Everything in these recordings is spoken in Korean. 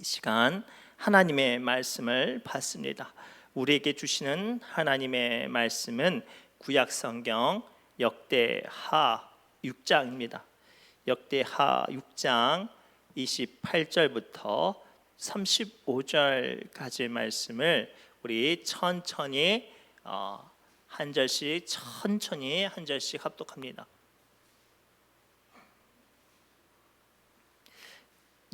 시간 하나님의 말씀을 봤습니다. 우리에게 주시는 하나님의 말씀은 구약성경 역대하 6장입니다. 역대하 6장 28절부터 35절까지의 말씀을 우리 천천히 한 절씩 천천히 한 절씩 합독합니다.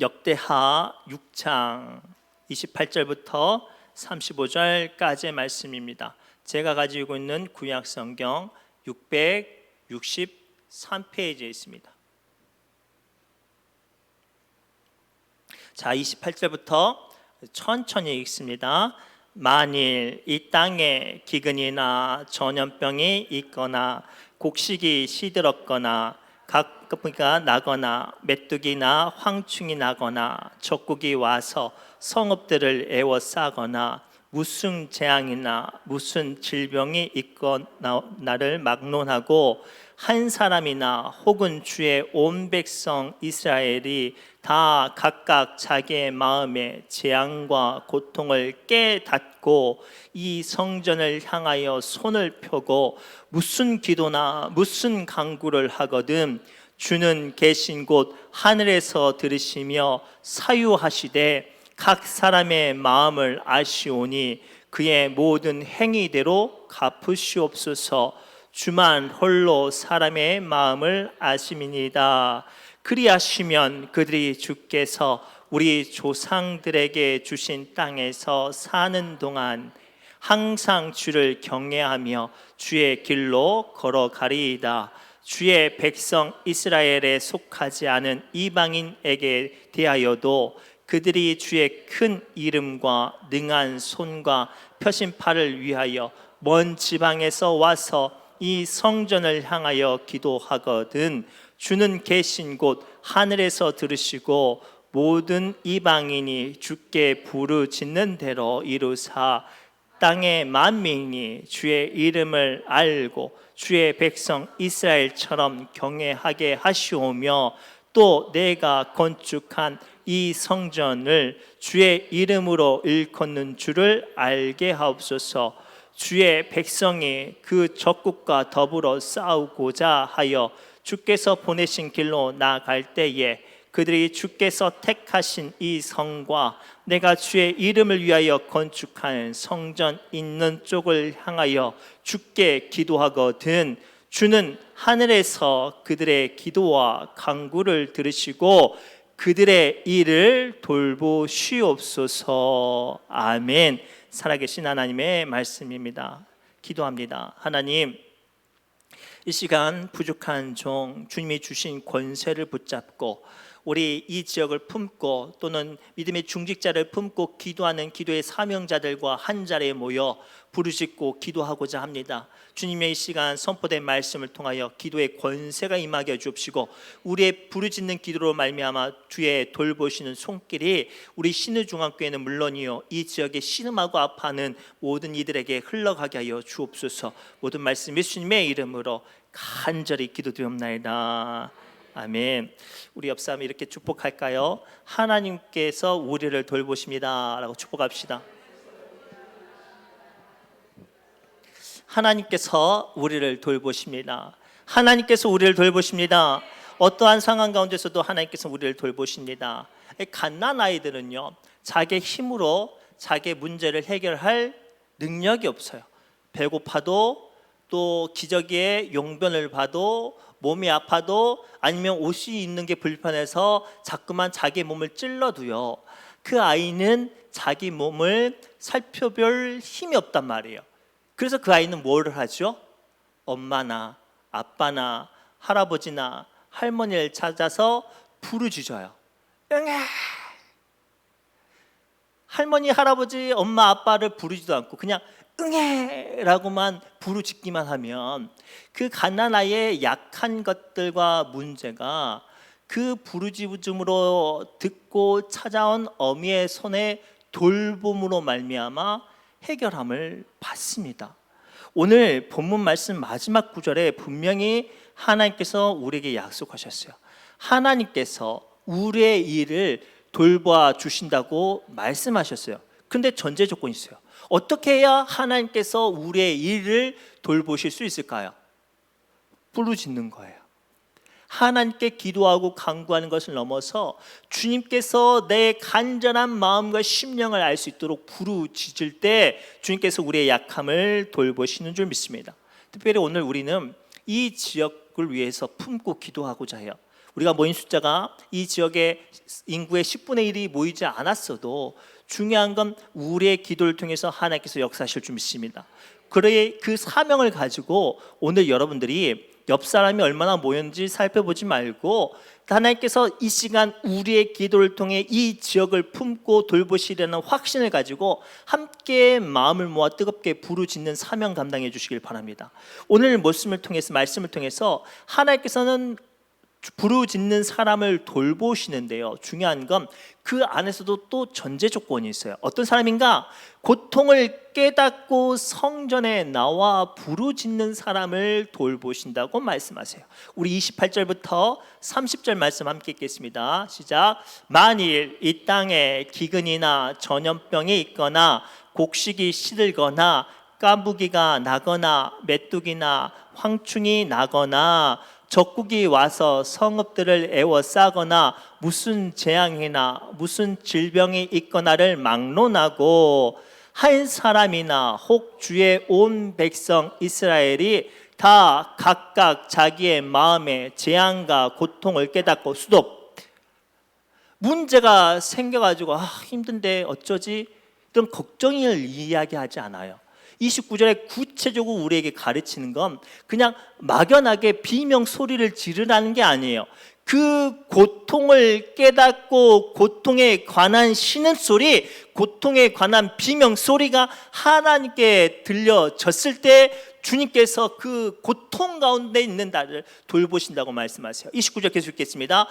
역대하 6장 28절부터 35절까지의 말씀입니다. 제가 가지고 있는 구약성경 663페이지에 있습니다. 자, 28절부터 천천히 읽습니다. 만일 이 땅에 기근이나 전염병이 있거나 곡식이 시들었거나 가뭄이가 나거나 메뚜기나 황충이 나거나 적국이 와서 성읍들을 에워싸거나 무슨 재앙이나 무슨 질병이 있거나를 막론하고 한 사람이나 혹은 주의 온 백성 이스라엘이 다 각각 자기의 마음에 재앙과 고통을 깨닫고 이 성전을 향하여 손을 펴고 무슨 기도나 무슨 간구를 하거든 주는 계신 곳 하늘에서 들으시며 사유하시되 각 사람의 마음을 아시오니 그의 모든 행위대로 갚으시옵소서. 주만 홀로 사람의 마음을 아심이니이다. 그리하시면 그들이 주께서 우리 조상들에게 주신 땅에서 사는 동안 항상 주를 경외하며 주의 길로 걸어가리이다. 주의 백성 이스라엘에 속하지 않은 이방인에게 대하여도 그들이 주의 큰 이름과 능한 손과 펴신 팔을 위하여 먼 지방에서 와서 이 성전을 향하여 기도하거든 주는 계신 곳 하늘에서 들으시고 모든 이방인이 주께 부르짖는 대로 이루사 땅의 만민이 주의 이름을 알고 주의 백성 이스라엘처럼 경외하게 하시오며 또 내가 건축한 이 성전을 주의 이름으로 일컫는 줄을 알게 하옵소서. 주의 백성이 그 적국과 더불어 싸우고자 하여 주께서 보내신 길로 나아갈 때에 그들이 주께서 택하신 이 성과 내가 주의 이름을 위하여 건축한 성전 있는 쪽을 향하여 주께 기도하거든 주는 하늘에서 그들의 기도와 간구를 들으시고 그들의 일을 돌보시옵소서. 아멘. 살아계신 하나님의 말씀입니다. 기도합니다. 하나님, 이 시간 부족한 종 주님이 주신 권세를 붙잡고 우리 이 지역을 품고 또는 믿음의 중직자를 품고 기도하는 기도의 사명자들과 한 자리에 모여 부르짖고 기도하고자 합니다. 주님의 이 시간 선포된 말씀을 통하여 기도의 권세가 임하게 주옵시고 우리의 부르짖는 기도로 말미암아 주의 돌보시는 손길이 우리 신의중앙교회는 물론이요 이 지역에 신음하고 아파하는 모든 이들에게 흘러가게 하여 주옵소서. 모든 말씀 예수님의 이름으로 간절히 기도드리옵나이다. 아멘. 우리 옆 사람 이렇게 축복할까요? 하나님께서 우리를 돌보십니다 라고 축복합시다. 하나님께서 우리를 돌보십니다. 하나님께서 우리를 돌보십니다. 어떠한 상황 가운데서도 하나님께서 우리를 돌보십니다. 갓난 아이들은요 자기 힘으로 자기 문제를 해결할 능력이 없어요. 배고파도 또 기저귀에 용변을 봐도 몸이 아파도 아니면 옷이 입는 게 불편해서 자꾸만 자기 몸을 찔러도요 그 아이는 자기 몸을 살펴볼 힘이 없단 말이에요. 그래서 그 아이는 뭐를 하죠? 엄마나 아빠나 할아버지나 할머니를 찾아서 부르짖어요. 응애! 할머니, 할아버지, 엄마, 아빠를 부르지도 않고 그냥 응애라고만 부르짖기만 하면 그 갓난아이의 약한 것들과 문제가 그 부르짖음으로 듣고 찾아온 어미의 손에 돌봄으로 말미암아 해결함을 받습니다. 오늘 본문 말씀 마지막 구절에 분명히 하나님께서 우리에게 약속하셨어요. 하나님께서 우리의 일을 돌봐 주신다고 말씀하셨어요. 근데 전제 조건이 있어요. 어떻게 해야 하나님께서 우리의 일을 돌보실 수 있을까요? 부르짖는 거예요. 하나님께 기도하고 간구하는 것을 넘어서 주님께서 내 간절한 마음과 심령을 알 수 있도록 부르짖을 때 주님께서 우리의 약함을 돌보시는 줄 믿습니다. 특별히 오늘 우리는 이 지역을 위해서 품고 기도하고자 해요. 우리가 모인 숫자가 이 지역의 인구의 10분의 1이 모이지 않았어도 중요한 건 우리의 기도를 통해서 하나님께서 역사하실 줄 믿습니다. 그래 그 사명을 가지고 오늘 여러분들이 옆 사람이 얼마나 모였는지 살펴보지 말고 하나님께서 이 시간 우리의 기도를 통해 이 지역을 품고 돌보시려는 확신을 가지고 함께 마음을 모아 뜨겁게 부르짖는 사명 감당해 주시길 바랍니다. 오늘 말씀을 통해서 하나님께서는 부르짖는 사람을 돌보시는데요, 중요한 건 그 안에서도 또 전제 조건이 있어요. 어떤 사람인가? 고통을 깨닫고 성전에 나와 부르짖는 사람을 돌보신다고 말씀하세요. 우리 28절부터 30절 말씀 함께 읽겠습니다. 시작. 만일 이 땅에 기근이나 전염병이 있거나 곡식이 시들거나 까부기가 나거나 메뚜기나 황충이 나거나 적국이 와서 성읍들을 애워싸거나 무슨 재앙이나 무슨 질병이 있거나를 막론하고 한 사람이나 혹 주의 온 백성 이스라엘이 다 각각 자기의 마음에 재앙과 고통을 깨닫고 수도 문제가 생겨가지고 힘든데 어쩌지? 이런 걱정을 이야기하지 않아요. 29절에 구체적으로 우리에게 가르치는 건 그냥 막연하게 비명 소리를 지르라는 게 아니에요. 그 고통을 깨닫고 고통에 관한 신음소리, 고통에 관한 비명 소리가 하나님께 들려졌을 때 주님께서 그 고통 가운데 있는 나를 돌보신다고 말씀하세요. 29절 계속 읽겠습니다.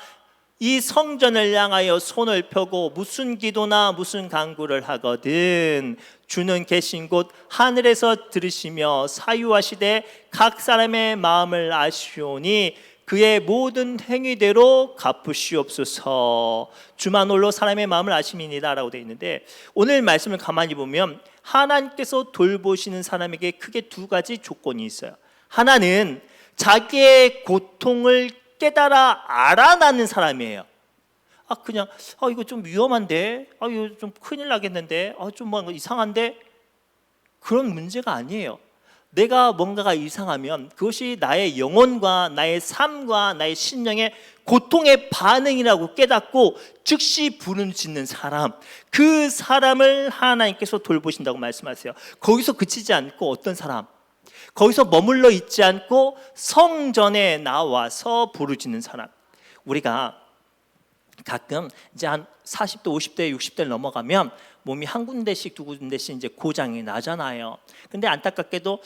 이 성전을 향하여 손을 펴고 무슨 기도나 무슨 간구를 하거든 주는 계신 곳 하늘에서 들으시며 사유하시되 각 사람의 마음을 아시오니 그의 모든 행위대로 갚으시옵소서. 주만 홀로 사람의 마음을 아심이니라 라고 되어 있는데, 오늘 말씀을 가만히 보면 하나님께서 돌보시는 사람에게 크게 두 가지 조건이 있어요. 하나는 자기의 고통을 깨달아 알아나는 사람이에요. 그냥 이거 좀 위험한데, 이거 좀 큰일 나겠는데, 좀 뭔가 이상한데, 그런 문제가 아니에요. 내가 뭔가가 이상하면 그것이 나의 영혼과 나의 삶과 나의 신령의 고통의 반응이라고 깨닫고 즉시 부르짖는 사람, 그 사람을 하나님께서 돌보신다고 말씀하세요. 거기서 그치지 않고 어떤 사람, 거기서 머물러 있지 않고 성전에 나와서 부르짖는 사람. 우리가 가끔 이제 한 40대, 50대, 60대를 넘어가면 몸이 한 군데씩 두 군데씩 이제 고장이 나잖아요. 근데 안타깝게도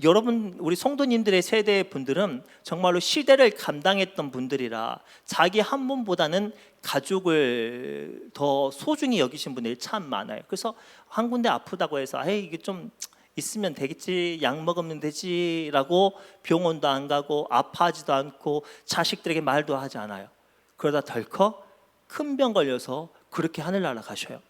여러분 우리 성도님들의 세대 분들은 정말로 시대를 감당했던 분들이라 자기 한 분보다는 가족을 더 소중히 여기신 분들이 참 많아요. 그래서 한 군데 아프다고 해서 이게 좀 있으면 되겠지, 약 먹으면 되지라고 병원도 안 가고 아파하지도 않고 자식들에게 말도 하지 않아요. 그러다 덜컥 큰 병 걸려서 그렇게 하늘나라 가셔요.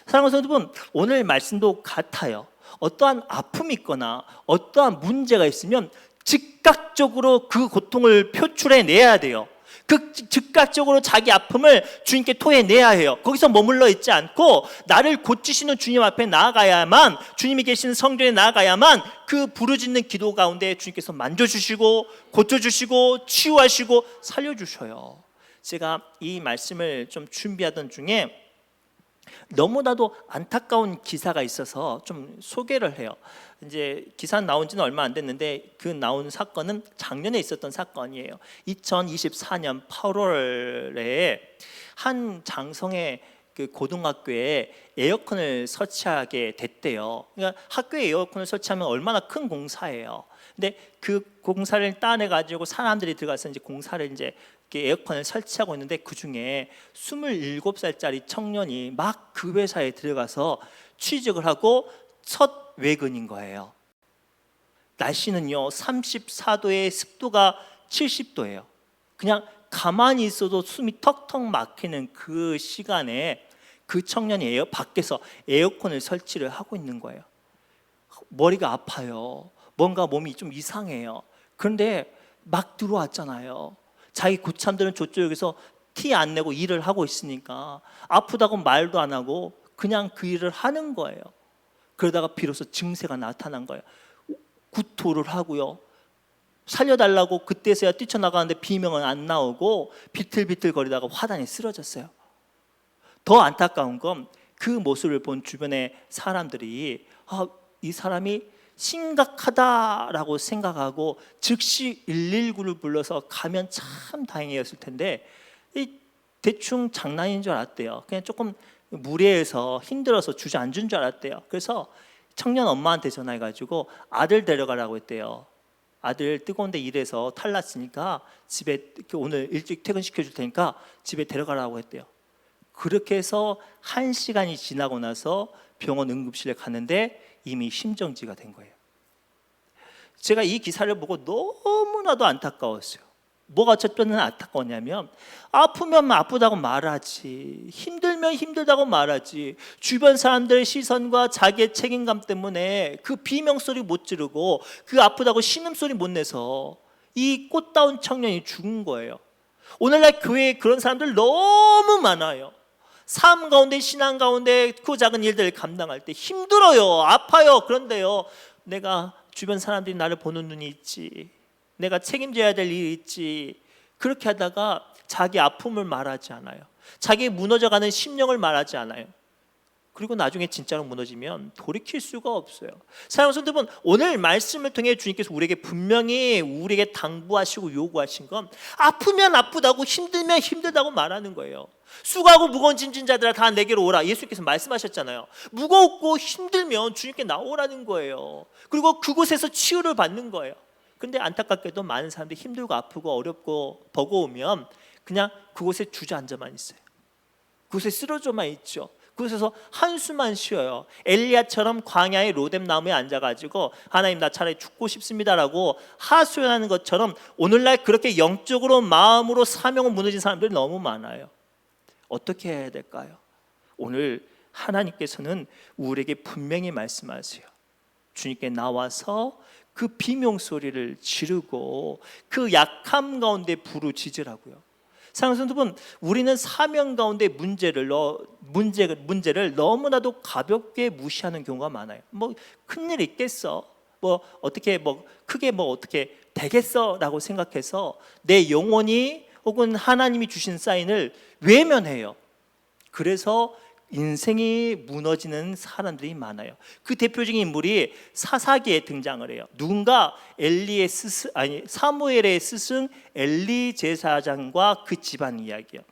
사랑하는 성도분, 오늘 말씀도 같아요. 어떠한 아픔이 있거나 어떠한 문제가 있으면 즉각적으로 그 고통을 표출해내야 돼요. 그 즉각적으로 자기 아픔을 주님께 토해내야 해요. 거기서 머물러 있지 않고 나를 고치시는 주님 앞에 나아가야만, 주님이 계시는 성전에 나아가야만 그 부르짖는 기도 가운데 주님께서 만져주시고 고쳐주시고 치유하시고 살려주셔요. 제가 이 말씀을 좀 준비하던 중에 너무나도 안타까운 기사가 있어서 좀 소개를 해요. 이제 기사 나온 지는 얼마 안 됐는데 그 나온 사건은 작년에 있었던 사건이에요. 2024년 8월에 한 장성의 그 고등학교에 에어컨을 설치하게 됐대요. 그러니까 학교에 에어컨을 설치하면 얼마나 큰 공사예요. 근데 그 공사를 따내 가지고 사람들이 들어가서 이제 공사를 이제 에어컨을 설치하고 있는데 그 중에 27살짜리 청년이 막 그 회사에 들어가서 취직을 하고 첫 외근인 거예요. 날씨는요 34도에 습도가 70도예요. 그냥 가만히 있어도 숨이 턱턱 막히는 그 시간에 그 청년이 밖에서 에어컨을 설치를 하고 있는 거예요. 머리가 아파요. 뭔가 몸이 좀 이상해요. 그런데 막 들어왔잖아요. 자기 고참들은 저쪽에서 티 안 내고 일을 하고 있으니까 아프다고 말도 안 하고 그냥 그 일을 하는 거예요. 그러다가 비로소 증세가 나타난 거예요. 구토를 하고요. 살려달라고 그때서야 뛰쳐나가는데 비명은 안 나오고 비틀비틀 거리다가 화단에 쓰러졌어요. 더 안타까운 건 그 모습을 본 주변의 사람들이 이 사람이 심각하다라고 생각하고 즉시 119를 불러서 가면 참 다행이었을 텐데 대충 장난인 줄 알았대요. 그냥 조금 무례해서 힘들어서 주저앉은 줄 알았대요. 그래서 청년 엄마한테 전화해가지고 아들 데려가라고 했대요. 아들 뜨거운 데 일해서 탈났으니까 집에 오늘 일찍 퇴근시켜 줄 테니까 집에 데려가라고 했대요. 그렇게 해서 1시간이 지나고 나서 병원 응급실에 갔는데 이미 심정지가 된 거예요. 제가 이 기사를 보고 너무나도 안타까웠어요. 뭐가 저는 안타까웠냐면 아프면 아프다고 말하지, 힘들면 힘들다고 말하지, 주변 사람들의 시선과 자기의 책임감 때문에 그 비명소리 못 지르고 그 아프다고 신음소리 못 내서 이 꽃다운 청년이 죽은 거예요. 오늘날 교회에 그런 사람들 너무 많아요. 삶 가운데, 신앙 가운데 그 작은 일들을 감당할 때 힘들어요, 아파요. 그런데요, 내가 주변 사람들이 나를 보는 눈이 있지, 내가 책임져야 될 일이 있지, 그렇게 하다가 자기 아픔을 말하지 않아요. 자기 무너져가는 심령을 말하지 않아요. 그리고 나중에 진짜로 무너지면 돌이킬 수가 없어요. 사랑하는 성도 여러분, 오늘 말씀을 통해 주님께서 우리에게 분명히 우리에게 당부하시고 요구하신 건 아프면 아프다고, 힘들면 힘들다고 말하는 거예요. 수고하고 무거운 짐진 자들아 다 내게로 오라. 예수께서 말씀하셨잖아요. 무겁고 힘들면 주님께 나오라는 거예요. 그리고 그곳에서 치유를 받는 거예요. 근데 안타깝게도 많은 사람들이 힘들고 아프고 어렵고 버거우면 그냥 그곳에 주저앉아만 있어요. 그곳에 쓰러져만 있죠. 그곳에서 한숨만 쉬어요. 엘리야처럼 광야의 로뎀 나무에 앉아가지고 하나님 나 차라리 죽고 싶습니다라고 하소연하는 것처럼 오늘날 그렇게 영적으로 마음으로 사명을 무너진 사람들이 너무 많아요. 어떻게 해야 될까요? 오늘 하나님께서는 우리에게 분명히 말씀하세요. 주님께 나와서 그 비명소리를 지르고 그 약함 가운데 부르짖으라고요. 사랑하는 성도분, 우리는 사명 가운데 문제를 너무나도 가볍게 무시하는 경우가 많아요. 뭐 큰일 있겠어, 뭐 어떻게 뭐 크게 뭐 어떻게 되겠어라고 생각해서 내 영혼이 혹은 하나님이 주신 사인을 외면해요. 그래서 인생이 무너지는 사람들이 많아요. 그 대표적인 인물이 사사기에 등장을 해요. 누군가 사무엘의 스승 엘리 제사장과 그 집안 이야기예요.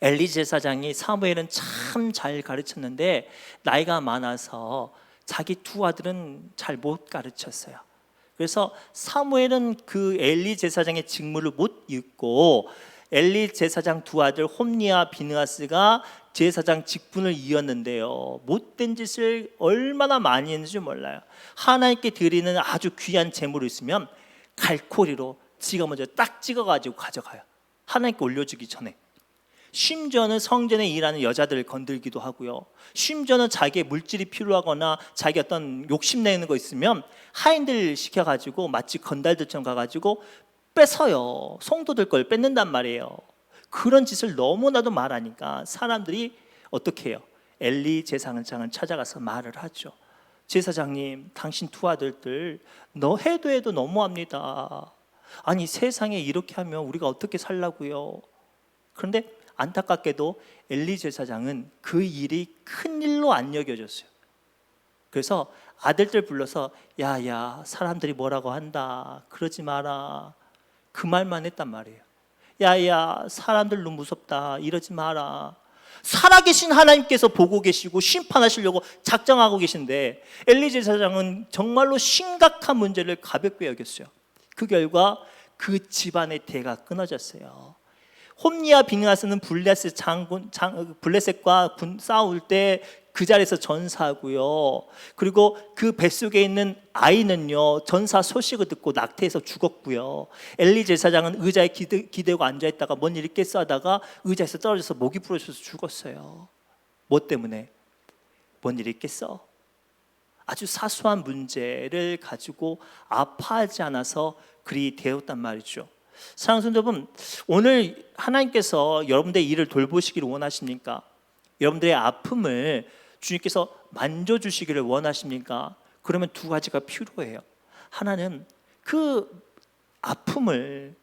엘리 제사장이 사무엘은 참 잘 가르쳤는데 나이가 많아서 자기 두 아들은 잘 못 가르쳤어요. 그래서 사무엘은 그 엘리 제사장의 직무를 못 잇고 엘리 제사장 두 아들 홈니와 비느하스가 제사장 직분을 이었는데요, 못된 짓을 얼마나 많이 했는지 몰라요. 하나님께 드리는 아주 귀한 제물이 있으면 갈코리로 지가 먼저 딱 찍어가지고 가져가요. 하나님께 올려주기 전에. 심지어는 성전에 일하는 여자들을 건들기도 하고요. 심지어는 자기의 물질이 필요하거나 자기 어떤 욕심내는 거 있으면 하인들 시켜가지고 마치 건달들처럼 가가지고 뺏어요. 성도들 걸 뺏는단 말이에요. 그런 짓을 너무나도 말하니까 사람들이 어떻게 해요? 엘리 제사장을 찾아가서 말을 하죠. 제사장님, 당신 두 아들들 해도 너무합니다. 아니 세상에 이렇게 하면 우리가 어떻게 살라고요? 그런데 안타깝게도 엘리 제사장은 그 일이 큰 일로 안 여겨졌어요. 그래서 아들들 불러서 야야 사람들이 뭐라고 한다, 그러지 마라, 그 말만 했단 말이에요. 야야 사람들 너무 무섭다, 이러지 마라. 살아계신 하나님께서 보고 계시고 심판하시려고 작정하고 계신데 엘리 제사장은 정말로 심각한 문제를 가볍게 여겼어요. 그 결과 그 집안의 대가 끊어졌어요. 홈니와 비느하스는 블레셋과 싸울 때 그 자리에서 전사하고요. 그리고 그 뱃속에 있는 아이는요, 전사 소식을 듣고 낙태해서 죽었고요. 엘리 제사장은 의자에 기대고 앉아있다가 뭔 일 있겠어 하다가 의자에서 떨어져서 목이 부러져서 죽었어요. 뭐 때문에? 뭔 일 있겠어? 아주 사소한 문제를 가지고 아파하지 않아서 그리 되었단 말이죠. 사랑하는 성도 여러분, 오늘 하나님께서 여러분들의 일을 돌보시기를 원하십니까? 여러분들의 아픔을 주님께서 만져주시기를 원하십니까? 그러면 두 가지가 필요해요. 하나는 그 아픔을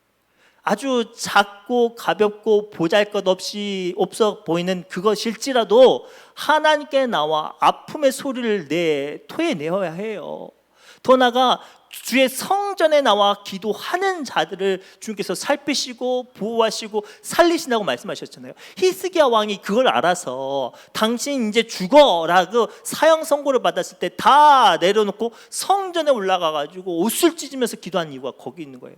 아주 작고 가볍고 보잘것없이 없어 보이는 그것일지라도 하나님께 나와 아픔의 소리를 토해내어야 해요. 더 나아가 주의 성전에 나와 기도하는 자들을 주님께서 살피시고 보호하시고 살리신다고 말씀하셨잖아요. 히스기야 왕이 그걸 알아서 당신 이제 죽어라고 사형 선고를 받았을 때 다 내려놓고 성전에 올라가 가지고 옷을 찢으면서 기도한 이유가 거기 있는 거예요.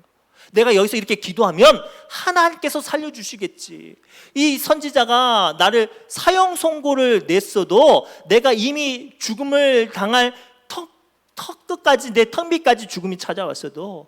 내가 여기서 이렇게 기도하면 하나님께서 살려주시겠지. 이 선지자가 나를 사형 선고를 냈어도 내가 이미 죽음을 당할 턱 끝까지, 내 턱 밑까지 죽음이 찾아왔어도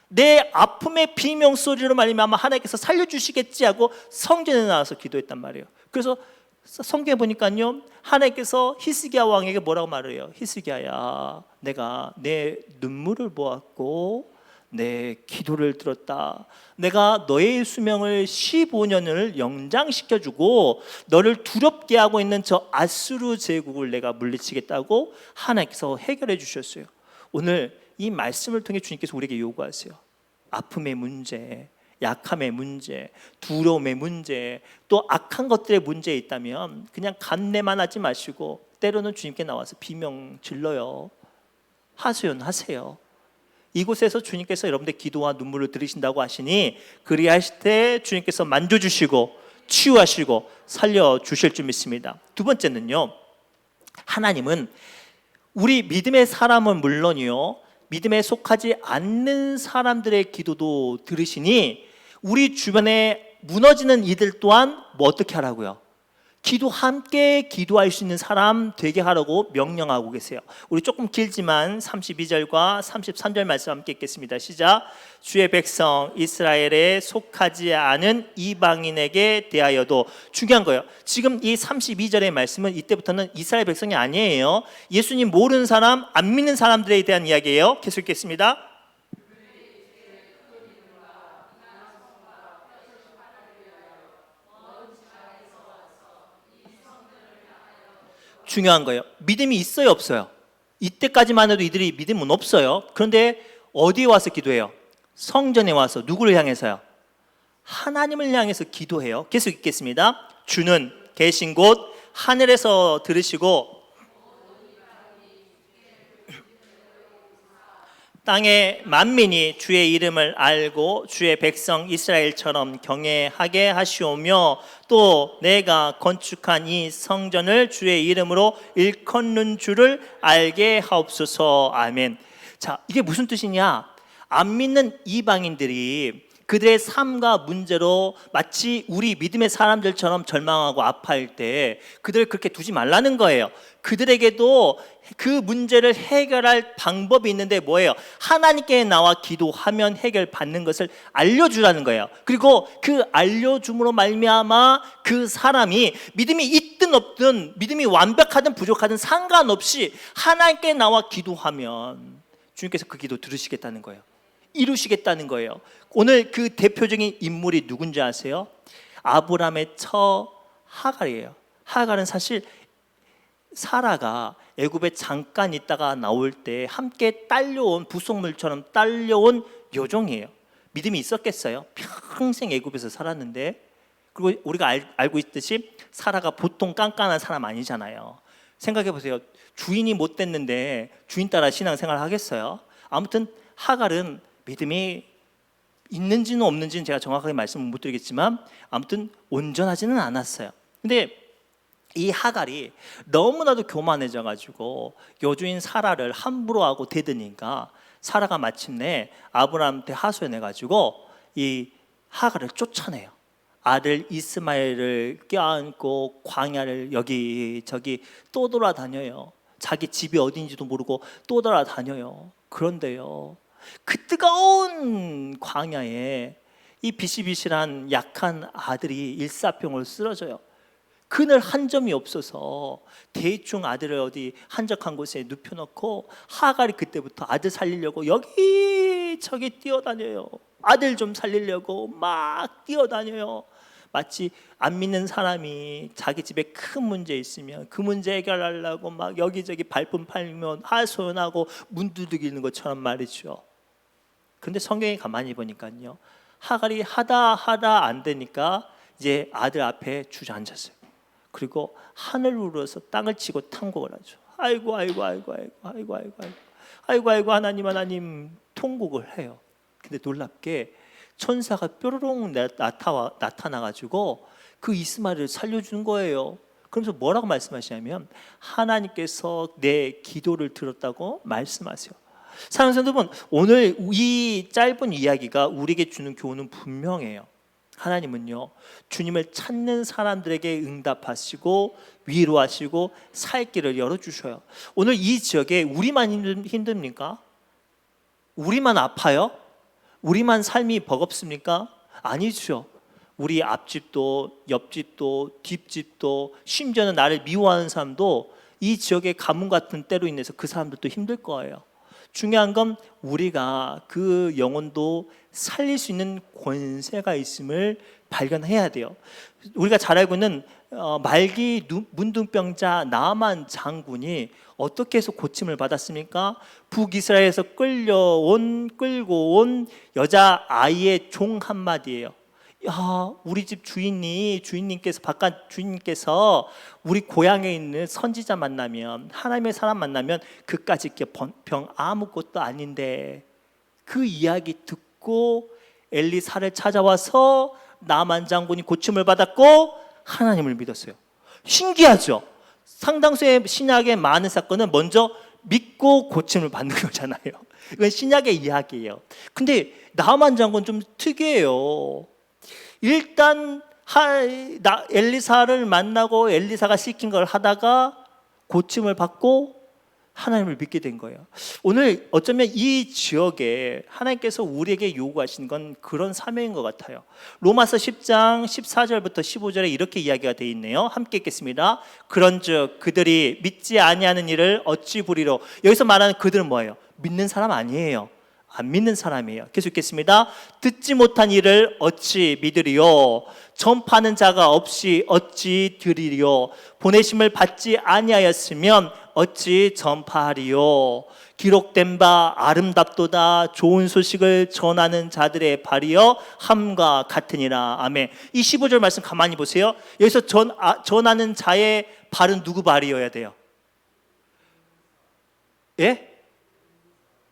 내 아픔의 비명소리로 말미암아 하나님께서 살려주시겠지 하고 성전에 나와서 기도했단 말이에요. 그래서 성경에 보니까요, 하나님께서 히스기야 왕에게 뭐라고 말해요? 히스기야야, 내가 내 눈물을 보았고 내 기도를 들었다. 내가 너의 수명을 15년을 연장시켜주고 너를 두렵게 하고 있는 저 아수르 제국을 내가 물리치겠다고 하나님께서 해결해 주셨어요. 오늘 이 말씀을 통해 주님께서 우리에게 요구하세요. 아픔의 문제, 약함의 문제, 두려움의 문제, 또 악한 것들의 문제에 있다면 그냥 간내만 하지 마시고 때로는 주님께 나와서 비명 질러요. 하소연하세요. 이곳에서 주님께서 여러분들의 기도와 눈물을 들으신다고 하시니 그리하실 때 주님께서 만져주시고 치유하시고 살려주실 줄 믿습니다. 두 번째는요, 하나님은 우리 믿음의 사람은 물론이요, 믿음에 속하지 않는 사람들의 기도도 들으시니 우리 주변에 무너지는 이들 또한 뭐 어떻게 하라고요? 함께 기도할 수 있는 사람 되게 하라고 명령하고 계세요. 우리 조금 길지만 32절과 33절 말씀 함께 읽겠습니다. 시작. 주의 백성 이스라엘에 속하지 않은 이방인에게 대하여도, 중요한 거예요. 지금 이 32절의 말씀은 이때부터는 이스라엘 백성이 아니에요. 예수님 모르는 사람, 안 믿는 사람들에 대한 이야기예요. 계속 읽겠습니다. 중요한 거예요. 믿음이 있어요, 없어요? 이때까지만 해도 이들이 믿음은 없어요. 그런데 어디에 와서 기도해요? 성전에 와서. 누구를 향해서요? 하나님을 향해서 기도해요. 계속 읽겠습니다. 주는 계신 곳 하늘에서 들으시고 땅의 만민이 주의 이름을 알고 주의 백성 이스라엘처럼 경외하게 하시오며 또 내가 건축한 이 성전을 주의 이름으로 일컫는 줄을 알게 하옵소서. 아멘. 자, 이게 무슨 뜻이냐? 안 믿는 이방인들이 그들의 삶과 문제로 마치 우리 믿음의 사람들처럼 절망하고 아파할 때 그들을 그렇게 두지 말라는 거예요. 그들에게도 그 문제를 해결할 방법이 있는데 뭐예요? 하나님께 나와 기도하면 해결받는 것을 알려주라는 거예요. 그리고 그 알려줌으로 말미암아 그 사람이 믿음이 있든 없든, 믿음이 완벽하든 부족하든 상관없이 하나님께 나와 기도하면 주님께서 그 기도 들으시겠다는 거예요. 이루시겠다는 거예요. 오늘 그 대표적인 인물이 누군지 아세요? 아브라함의 처 하갈이에요. 하갈은 사실 사라가 애굽에 잠깐 있다가 나올 때 함께 딸려온, 부속물처럼 딸려온 여종이에요. 믿음이 있었겠어요? 평생 애굽에서 살았는데. 그리고 우리가 알고 있듯이 사라가 보통 깐깐한 사람 아니잖아요. 생각해 보세요. 주인이 못 됐는데 주인 따라 신앙생활 하겠어요? 아무튼 하갈은 믿음이 있는지는 없는지는 제가 정확하게 말씀을 못 드리겠지만 아무튼 온전하지는 않았어요. 근데 이 하갈이 너무나도 교만해져 가지고 여주인 사라를 함부로 하고 대드니까 사라가 마침내 아브라함한테 하소연해 가지고 이 하갈을 쫓아내요. 아들 이스마엘을 껴안고 광야를 여기저기 또 돌아다녀요. 자기 집이 어딘지도 모르고 또 돌아다녀요. 그런데요, 그 뜨거운 광야에 이 비실비실한 약한 아들이 일사병으로 쓰러져요. 그늘 한 점이 없어서 대충 아들을 어디 한적한 곳에 눕혀놓고 하갈이 그때부터 아들 살리려고 여기저기 뛰어다녀요. 아들 좀 살리려고 막 뛰어다녀요. 마치 안 믿는 사람이 자기 집에 큰 문제 있으면 그 문제 해결하려고 막 여기저기 발품 팔면 하소연하고 문 두들기는 것처럼 말이죠. 근데 성경에 가만히 보니까요, 하갈이 하다 안 되니까 이제 아들 앞에 주저앉았어요. 그리고 하늘 우러서 땅을 치고 통곡을 하죠. 아이고 하나님 통곡을 해요. 근데 놀랍게 천사가 뾰로롱 나타나가지고 그 이스마엘을 살려준 거예요. 그러면서 뭐라고 말씀하시냐면 하나님께서 내 기도를 들었다고 말씀하세요. 사랑하는 여러분, 오늘 이 짧은 이야기가 우리에게 주는 교훈은 분명해요. 하나님은요, 주님을 찾는 사람들에게 응답하시고 위로하시고 살 길을 열어주셔요. 오늘 이 지역에 우리만 힘듭니까? 우리만 아파요? 우리만 삶이 버겁습니까? 아니죠. 우리 앞집도 옆집도 뒷집도 심지어는 나를 미워하는 사람도 이 지역의 가뭄 같은 때로 인해서 그 사람들도 힘들 거예요. 중요한 건 우리가 그 영혼도 살릴 수 있는 권세가 있음을 발견해야 돼요. 우리가 잘 알고 있는 말기 문둥병자 나만 장군이 어떻게 해서 고침을 받았습니까? 북이스라엘에서 끌고 온 여자 아이의 종 한마디예요. 야, 우리 집 주인님께서 바깥 주인님께서 우리 고향에 있는 선지자 만나면, 하나님의 사람 만나면 그까짓 병 아무것도 아닌데, 그 이야기 듣고 엘리사를 찾아와서 나만 장군이 고침을 받았고 하나님을 믿었어요. 신기하죠? 상당수의 신약의 많은 사건은 먼저 믿고 고침을 받는 거잖아요. 이건 신약의 이야기예요. 근데 나만 장군 좀 특이해요. 일단 엘리사를 만나고 엘리사가 시킨 걸 하다가 고침을 받고 하나님을 믿게 된 거예요. 오늘 어쩌면 이 지역에 하나님께서 우리에게 요구하신 건 그런 사명인 것 같아요. 로마서 10장 14절부터 15절에 이렇게 이야기가 되어 있네요. 함께 읽겠습니다. 그런즉 그들이 믿지 아니하는 일을 어찌 부리로. 여기서 말하는 그들은 뭐예요? 믿는 사람 아니에요. 안 믿는 사람이에요. 계속 읽겠습니다. 듣지 못한 일을 어찌 믿으리요? 전파하는 자가 없이 어찌 들으리요? 보내심을 받지 아니하였으면 어찌 전파하리요? 기록된 바 아름답도다. 좋은 소식을 전하는 자들의 발이여 함과 같으니라. 아멘. 이 15절 말씀 가만히 보세요. 여기서 전하는 자의 발은 누구 발이어야 돼요? 예?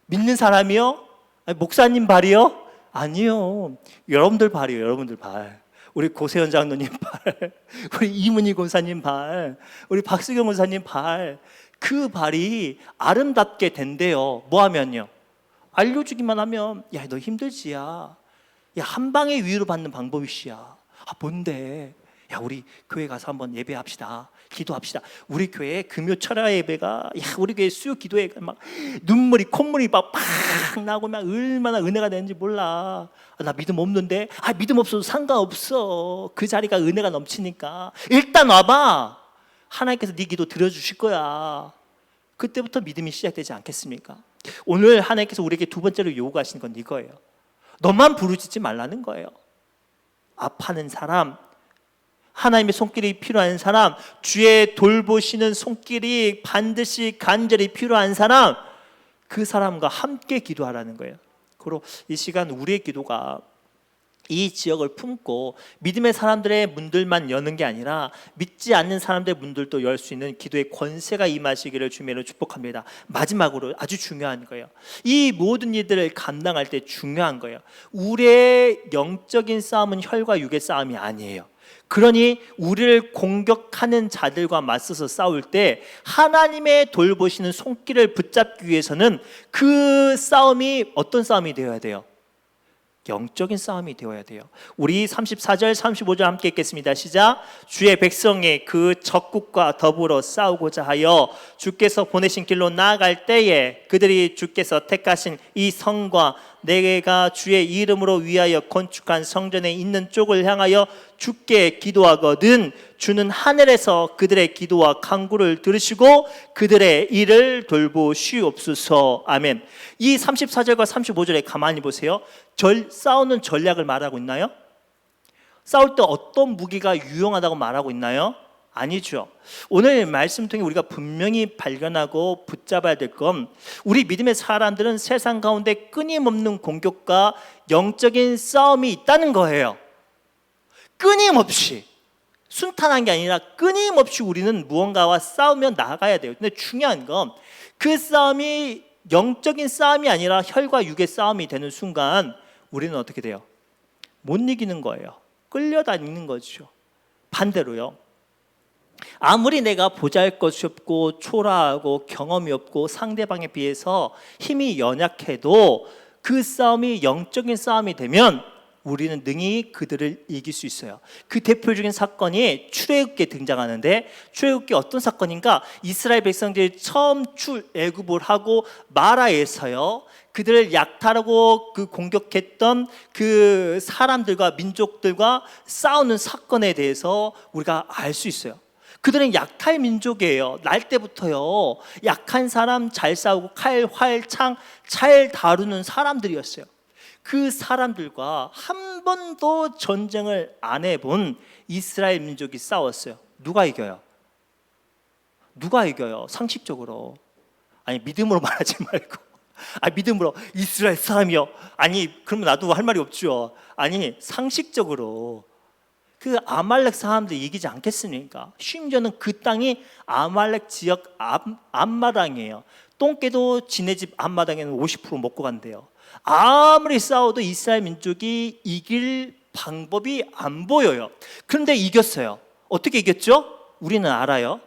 믿는 사람이요? 아니, 목사님 발이요? 아니요. 여러분들 발이에요. 여러분들 발. 우리 고세현 장로님 발, 우리 이문희 권사님 발, 우리 박수경 권사님 발. 그 발이 아름답게 된대요. 뭐 하면요? 알려주기만 하면, 야, 너 힘들지야. 야, 한 방에 위로 받는 방법이시야. 아, 뭔데? 야, 우리 교회 가서 한번 예배합시다. 기도합시다. 우리 교회 금요 철야 예배가, 야, 우리 교회 수요 기도회 막 눈물이 콧물이 막 나고 막 얼마나 은혜가 되는지 몰라. 아, 나 믿음 없는데. 아, 믿음 없어도 상관없어. 그 자리가 은혜가 넘치니까 일단 와봐. 하나님께서 네 기도 들어주실 거야. 그때부터 믿음이 시작되지 않겠습니까? 오늘 하나님께서 우리에게 두 번째로 요구하시는 건 이거예요. 너만 부르짖지 말라는 거예요. 아파하는 사람, 하나님의 손길이 필요한 사람, 주의 돌보시는 손길이 반드시 간절히 필요한 사람, 그 사람과 함께 기도하라는 거예요. 그리고 이 시간 우리의 기도가 이 지역을 품고 믿음의 사람들의 문들만 여는 게 아니라 믿지 않는 사람들의 문들도 열 수 있는 기도의 권세가 임하시기를 주님으로 축복합니다. 마지막으로 아주 중요한 거예요. 이 모든 일들을 감당할 때 중요한 거예요. 우리의 영적인 싸움은 혈과 육의 싸움이 아니에요. 그러니 우리를 공격하는 자들과 맞서서 싸울 때 하나님의 돌보시는 손길을 붙잡기 위해서는 그 싸움이 어떤 싸움이 되어야 돼요? 영적인 싸움이 되어야 돼요. 우리 34절 35절 함께 읽겠습니다. 시작. 주의 백성이 그 적국과 더불어 싸우고자 하여 주께서 보내신 길로 나아갈 때에 그들이 주께서 택하신 이 성과 내가 주의 이름으로 위하여 건축한 성전에 있는 쪽을 향하여 주께 기도하거든 주는 하늘에서 그들의 기도와 간구를 들으시고 그들의 일을 돌보시옵소서. 아멘. 이 34절과 35절에 가만히 보세요. 싸우는 전략을 말하고 있나요? 싸울 때 어떤 무기가 유용하다고 말하고 있나요? 아니죠. 오늘 말씀 통해 우리가 분명히 발견하고 붙잡아야 될 건 우리 믿음의 사람들은 세상 가운데 끊임없는 공격과 영적인 싸움이 있다는 거예요. 끊임없이, 순탄한 게 아니라 끊임없이 우리는 무언가와 싸우며 나가야 돼요. 근데 중요한 건 그 싸움이 영적인 싸움이 아니라 혈과 육의 싸움이 되는 순간 우리는 어떻게 돼요? 못 이기는 거예요. 끌려다니는 거죠. 반대로요, 아무리 내가 보잘것이 없고 초라하고 경험이 없고 상대방에 비해서 힘이 연약해도 그 싸움이 영적인 싸움이 되면 우리는 능히 그들을 이길 수 있어요. 그 대표적인 사건이 출애굽기에 등장하는데, 출애굽기 어떤 사건인가? 이스라엘 백성들이 처음 출애굽을 하고 마라에서요, 그들을 약탈하고 그 공격했던 그 사람들과 민족들과 싸우는 사건에 대해서 우리가 알 수 있어요. 그들은 약탈 민족이에요. 날 때부터요, 약한 사람 잘 싸우고 칼, 활, 창 잘 다루는 사람들이었어요. 그 사람들과 한 번도 전쟁을 안 해본 이스라엘 민족이 싸웠어요. 누가 이겨요? 누가 이겨요? 상식적으로. 아니, 믿음으로 말하지 말고, 믿음으로 이스라엘 사람이요. 아니, 그러면 나도 할 말이 없죠. 아니, 상식적으로 그 아말렉 사람들이 이기지 않겠습니까? 심지어는 그 땅이 아말렉 지역 앞마당이에요. 똥개도 지네 집 앞마당에는 50% 먹고 간대요. 아무리 싸워도 이스라엘 민족이 이길 방법이 안 보여요. 그런데 이겼어요. 어떻게 이겼죠? 우리는 알아요.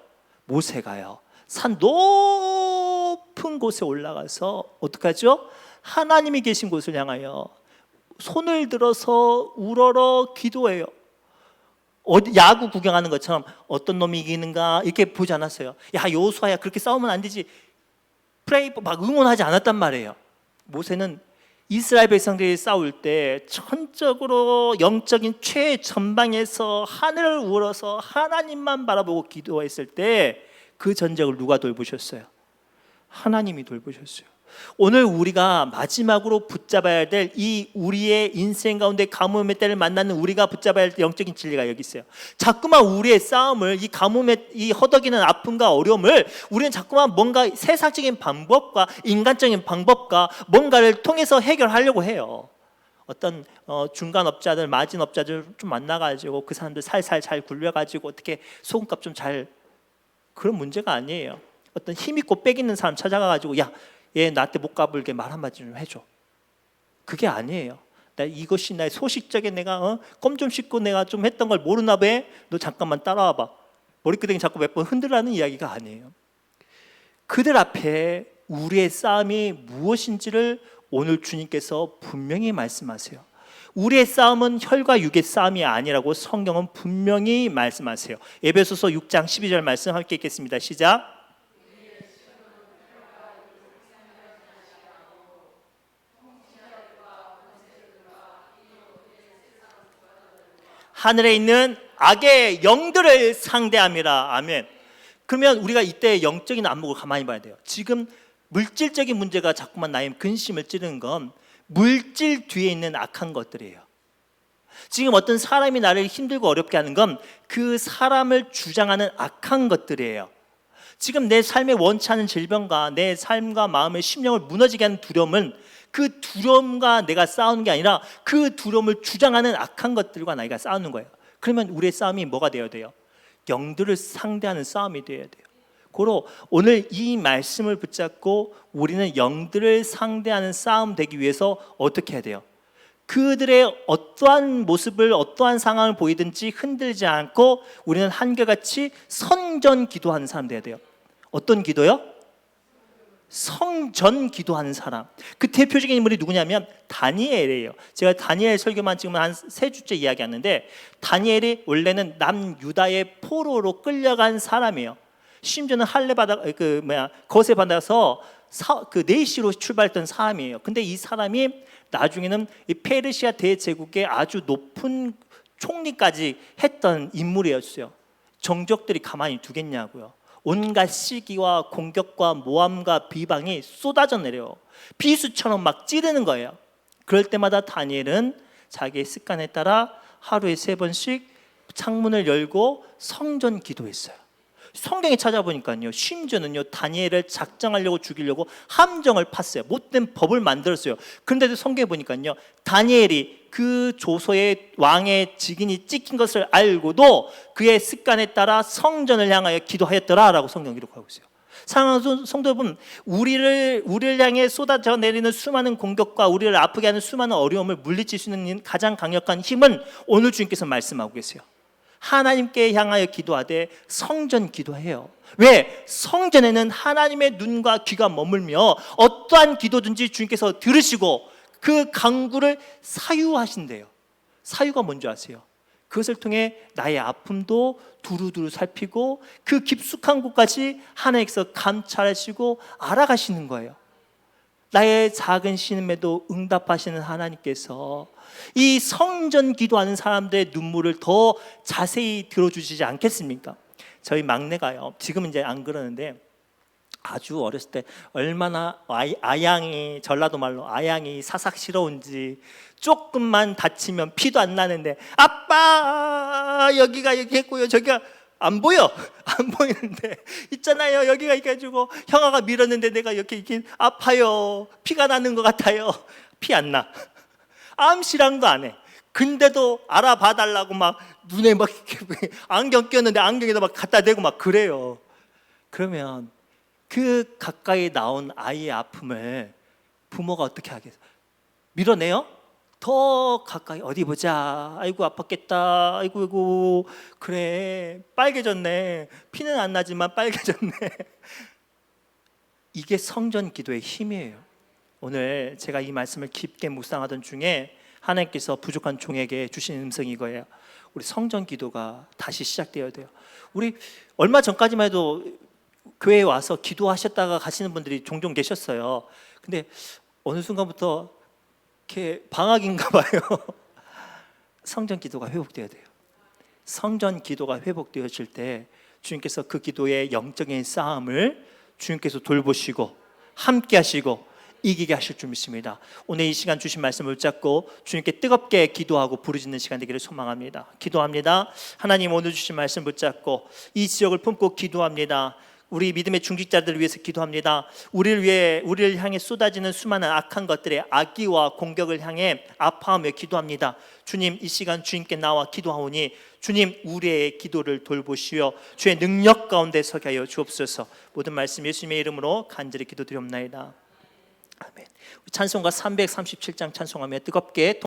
모세가요, 산 높은 곳에 올라가서 어떻게 하죠? 하나님이 계신 곳을 향하여 손을 들어서 우러러 기도해요. 야구 구경하는 것처럼 어떤 놈이 이기는가 이렇게 보지 않았어요. 야, 여호수아야, 그렇게 싸우면 안 되지, 프레이 막 응원하지 않았단 말이에요. 모세는 이스라엘 백성들이 싸울 때 전적으로 영적인 최전방에서 하늘을 우러서 하나님만 바라보고 기도했을 때 그 전쟁을 누가 돌보셨어요? 하나님이 돌보셨어요. 오늘 우리가 마지막으로 붙잡아야 될 이 우리의 인생 가운데 가뭄의 때를 만나는 우리가 붙잡아야 될 영적인 진리가 여기 있어요. 자꾸만 우리의 싸움을, 이 가뭄의 이 허덕이는 아픔과 어려움을 우리는 자꾸만 뭔가 세상적인 방법과 인간적인 방법과 뭔가를 통해서 해결하려고 해요. 어떤 중간업자들, 마진업자들 좀 만나가지고 그 사람들 살살 잘 굴려가지고 어떻게 소금값 좀 잘, 그런 문제가 아니에요. 어떤 힘있고 빽 있는 사람 찾아가가지고 야, 얘 나한테 못 가불게 말 한마디 좀 해줘. 그게 아니에요. 이것이 나의 소식적인 내가 껌 좀 씹고 내가 좀 했던 걸 모르나 봐. 너 잠깐만 따라와봐. 머리끄댕이 자꾸 몇 번 흔들라는 이야기가 아니에요. 그들 앞에 우리의 싸움이 무엇인지를 오늘 주님께서 분명히 말씀하세요. 우리의 싸움은 혈과 육의 싸움이 아니라고 성경은 분명히 말씀하세요. 에베소서 6장 12절 말씀 함께 읽겠습니다. 시작. 하늘에 있는 악의 영들을 상대함이라. 아멘. 그러면 우리가 이때 영적인 안목을 가만히 봐야 돼요. 지금 물질적인 문제가 자꾸만 나의 근심을 찌르는 건 물질 뒤에 있는 악한 것들이에요. 지금 어떤 사람이 나를 힘들고 어렵게 하는 건 그 사람을 주장하는 악한 것들이에요. 지금 내 삶에 원치 않은 질병과 내 삶과 마음의 심령을 무너지게 하는 두려움은 그 두려움과 내가 싸우는 게 아니라 그 두려움을 주장하는 악한 것들과 나이가 싸우는 거예요. 그러면 우리의 싸움이 뭐가 되어야 돼요? 영들을 상대하는 싸움이 되어야 돼요. 고로 오늘 이 말씀을 붙잡고 우리는 영들을 상대하는 싸움 되기 위해서 어떻게 해야 돼요? 그들의 어떠한 모습을, 어떠한 상황을 보이든지 흔들지 않고 우리는 한결같이 선전 기도하는 사람 되어야 돼요. 어떤 기도요? 성전 기도하는 사람, 그 대표적인 인물이 누구냐면 다니엘이에요. 제가 다니엘 설교만 지금 한 3주째 이야기하는데, 다니엘이 원래는 남유다의 포로로 끌려간 사람이에요. 심지어는 거세 받아서 그 네시로 출발했던 사람이에요. 근데 이 사람이 나중에는 이 페르시아 대제국의 아주 높은 총리까지 했던 인물이었어요. 정적들이 가만히 두겠냐고요. 온갖 시기와 공격과 모함과 비방이 쏟아져 내려요. 비수처럼 막 찌르는 거예요. 그럴 때마다 다니엘은 자기의 습관에 따라 하루에 3번씩 창문을 열고 성전 기도했어요. 성경에 찾아보니까요, 심지어는요, 다니엘을 작정하려고 죽이려고 함정을 팠어요. 못된 법을 만들었어요. 그런데도 성경에 보니까요, 다니엘이 그 조서의 왕의 직인이 찍힌 것을 알고도 그의 습관에 따라 성전을 향하여 기도하였더라라고 성경 기록하고 있어요. 사랑하는 성도 여러분, 우리를 향해 쏟아져 내리는 수많은 공격과 우리를 아프게 하는 수많은 어려움을 물리칠 수 있는 가장 강력한 힘은 오늘 주님께서 말씀하고 계세요. 하나님께 향하여 기도하되 성전 기도해요. 왜? 성전에는 하나님의 눈과 귀가 머물며 어떠한 기도든지 주님께서 들으시고 그 간구를 사유하신대요. 사유가 뭔지 아세요? 그것을 통해 나의 아픔도 두루두루 살피고 그 깊숙한 곳까지 하나님께서 감찰하시고 알아가시는 거예요. 나의 작은 신음에도 응답하시는 하나님께서 이 성전 기도하는 사람들의 눈물을 더 자세히 들어주시지 않겠습니까? 저희 막내가요, 지금은 이제 안 그러는데 아주 어렸을 때 얼마나 아양이, 전라도 말로 아양이 사삭스러운지, 조금만 다치면 피도 안 나는데 아빠 여기가 이렇게 했고요, 저기가 안 보여, 안 보이는데 있잖아요, 여기가 이렇게 해가지고 형아가 밀었는데 내가 이렇게 아파요, 피가 나는 것 같아요. 피 안 나, 암시랑도 안 해. 근데도 알아봐 달라고 막 눈에 막 안경 꼈는데 안경에다 막 갖다 대고 막 그래요. 그러면 그 가까이 나온 아이의 아픔을 부모가 어떻게 하겠어요? 밀어내요? 더 가까이 어디 보자. 아이고 아팠겠다. 아이고 그래 빨개졌네. 피는 안 나지만 빨개졌네. 이게 성전 기도의 힘이에요. 오늘 제가 이 말씀을 깊게 묵상하던 중에 하나님께서 부족한 종에게 주신 음성이 이거예요. 우리 성전 기도가 다시 시작되어야 돼요. 우리 얼마 전까지만 해도 교회에 와서 기도하셨다가 가시는 분들이 종종 계셨어요. 근데 어느 순간부터 이렇게 방학인가 봐요. 성전 기도가 회복되어야 돼요. 성전 기도가 회복되어질 때 주님께서 그 기도의 영적인 싸움을 주님께서 돌보시고 함께 하시고 이기게 하실 줄 믿습니다. 오늘 이 시간 주신 말씀을 붙잡고 주님께 뜨겁게 기도하고 부르짖는 시간 되기를 소망합니다. 기도합니다. 하나님, 오늘 주신 말씀 붙잡고 이 지역을 품고 기도합니다. 우리 믿음의 중직자들을 위해서 기도합니다. 우리를 향해 쏟아지는 수많은 악한 것들의 악의와 공격을 향해 아파하며 기도합니다. 주님, 이 시간 주님께 나와 기도하오니 주님, 우리의 기도를 돌보시어 주의 능력 가운데 서게 하여 주옵소서. 모든 말씀 예수님의 이름으로 간절히 기도드리옵나이다. 아멘. 찬송가 337장 찬송하며 뜨겁게